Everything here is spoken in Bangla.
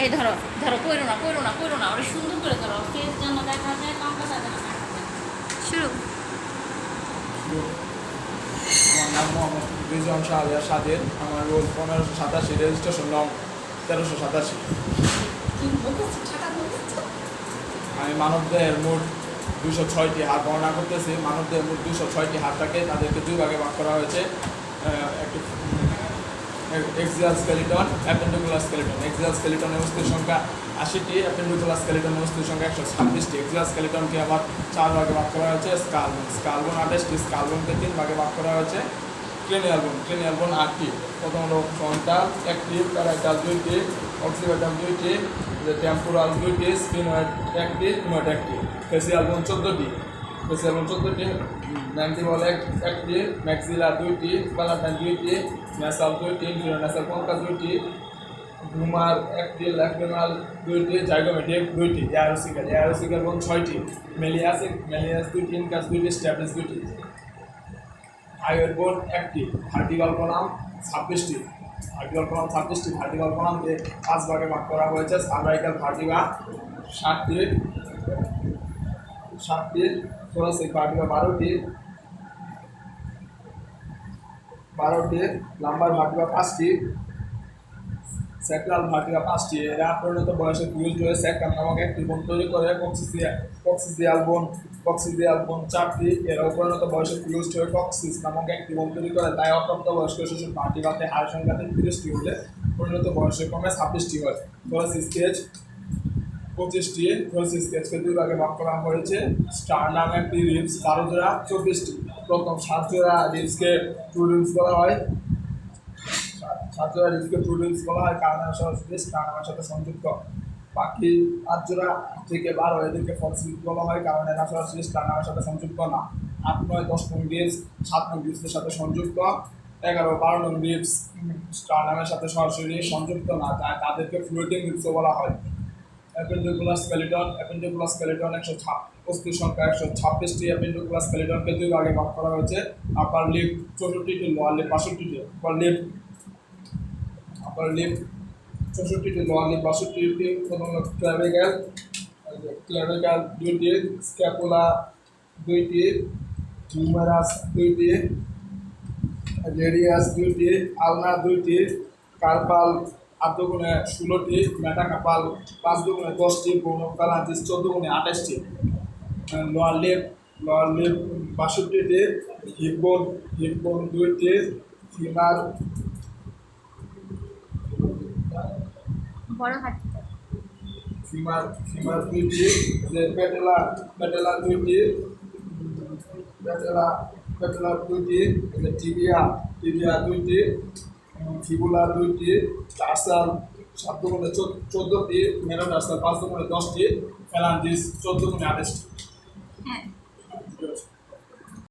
এই ধরো ধরো, কইরো না কইরো না কইরো না, ওরা সুন্দর করে ধরো, ফেস যেন দেখা যায়, কামটা যেন দেখা যায়। শুরু। আমার নাম মোহাম্মদ রিজওয়ান শাহরিয়ার সাদির। আমার রোল 1587, রেজিস্ট্রেশন নং 1387। আমি মানবদেহের মোট 206টি হাড় বর্ণনা করতেছি। মানবদেহের মোট 206টি হাড় থাকে, তাদেরকে দুই ভাগে ভাগ করা হয়েছে। একটি axial skeleton, appendicular skeleton. Axial স্কেলিটনের অস্থির সংখ্যা 80টি, অ্যাপেন্ডিকুলার স্কেলিটনের অস্থির সংখ্যা 126টি। এক্সিয়াল স্কেলিটনকে আবার 4 ভাগে ভাগ করা হয়েছে। স্কালবোন 28টি, স্কালবোনকে 3 ভাগে ভাগ করা হয়েছে। ক্রেনিয়াল বোন 8টি। প্রথম হলো ফ্রন্টাল 1টি, প্যারাইটাল 2টি, অক্সিপিটাল 2টি, টেম্পোরাল 2টি, স্ফিনয়েড 1টি, ফিনয়েড 1টি। ফেসিয়াল বোন 14টি। ম্যান্ডিবল 1টি, ম্যাক্সিলা 2টি, প্যালাটাইন 2টি, ন্যাসাল 2টি, ইনফিরিয়র কনকাস 2টি, গ্লুমার 1টি, ল্যাক্রিমাল 2টি, জাইগোমেটিক 2টি। এয়ারোসিক্যাল বোন 6টি। মেলিয়াস 2টি, ইনকাস 2টি, স্ট্যাপিস 2টি। হাইওয়েড বোন 1টি। ভার্টিকাল কলাম 26টি। ভার্টিকাল কলামকে 5 ভাগে ভাগ করা হয়েছে। সার্ভাইকাল ভার্টিকা 7টি, থোরাসিক ভার্টিকা 12টি, লাম্বার ভার্টিকা 5টি, স্যাক্রাল ভার্টিকা 5টি। এরা পরিণত বয়সে ফিউজড হয়ে স্যাক্রাম নামক একটি বোন তৈরি করে। কক্সিসিয়াল বোন 4টি। এরাও পরিণত বয়সে ফিউজড হয়ে কক্সিস নামক একটি বোন তৈরি করে। তাই অপ্রাপ্ত বয়স্ক শিশুর ভার্টিকাতে হাড় সংখ্যা 30টি হলে পরিণত বয়সে ক্রমে 26টি হয়। থোরাসিক স্কেচ 25টি। থোরাসিক স্কেচকে 2 ভাগে ভাগ করা হয়েছে। স্টারনাম একটি, রিবস 12 জোড়া 24টি। প্রথম 7 জোড়া রিবসকে ট্রু রিবস বলা হয়। কারণ সরাসরি স্টারনামের সাথে সংযুক্ত। বাকি 8 জোড়া থেকে 12 এদেরকে ফলস রিবস বলা হয়, কারণ এরা সরাসরি স্টারনামের সাথে সংযুক্ত না। 8, 9, 10 নং রিবস 7 নং রিবসের সাথে সংযুক্ত। 11, 12 নং রিবস স্টারনামের সাথে সরাসরি সংযুক্ত না, তাই তাদেরকে ফ্লোটিং রিবসও বলা হয়। অ্যাপেন্ডিকুলার স্কেলিটন 126 সংখ্যা 126টি। অ্যাপেন্ডিকুলার স্কেলিটনকে 2 ভাগে ভাগ করা হয়েছে। আপার লিপ 64টি, লোয়ার লিপ 62টি। আপার লিপ 64টি, লোয়ার লিপ 62টি। প্রথম ক্ল্যাভিকেল 2টি, স্ক্যাপুলা 2টি, হিউমেরাস 2টি, রেডিয়াস 2টি, আলনা 2টি, কার্পাল 8 গুণে 16টি, মেটাকার্পাল 5 গুণে 10টি, ব্রোনোফ্যালাঞ্জিস 14 গুণে 28টি। লোয়ার লিপ 62টি, হিপবোন 2টি, ফিমার বড় হাত। 2টি, পেটেলা 2টি, পেটেলা 2টি, টিবিয়া 2টি, ফিবুলা 2টি, টার্সাল 7 গুণে 14টি, মেটাটার্সাল 5 গুণে 10টি, ফ্যালাঞ্জিস 14 গুণে 28টি। হ্যাঁ।